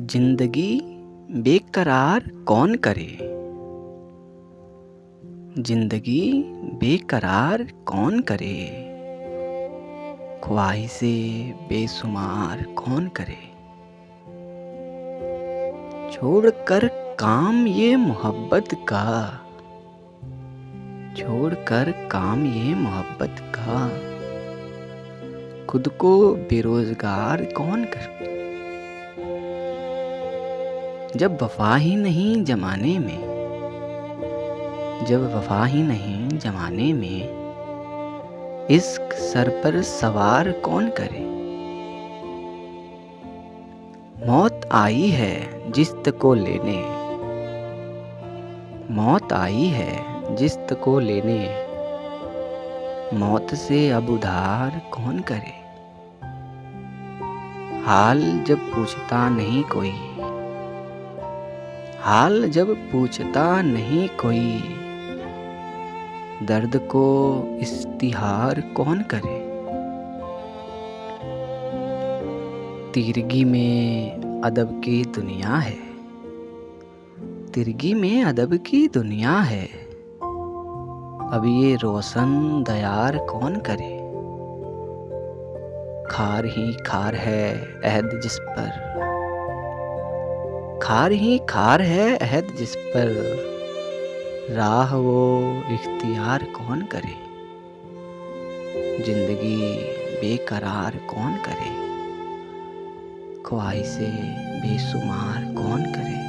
जिंदगी बेकरार कौन करे। जिंदगी बेकरार कौन करे। ख्वाहिशें बेशुमार कौन करे। छोड़कर काम ये मोहब्बत का, छोड़कर काम ये मोहब्बत का, खुद को बेरोजगार कौन करे। जब वफा ही नहीं जमाने में, जब वफा ही नहीं जमाने में, इश्क सर पर सवार कौन करे। मौत आई है जिस्त को लेने, मौत आई है जिस्त को लेने, मौत से अब उधार कौन करे। हाल जब पूछता नहीं कोई, हाल जब पूछता नहीं कोई, दर्द को इस्तिहार कौन करे। तिरगी में अदब की दुनिया है, तिरगी में अदब की दुनिया है, अब ये रोशन दयार कौन करे। खार ही खार है अहद जिस पर, खार ही खार है अहद जिस पर, राह वो इख्तियार कौन करे। जिंदगी बेकरार कौन करे, ख्वाहिशें बेशुमार कौन करे।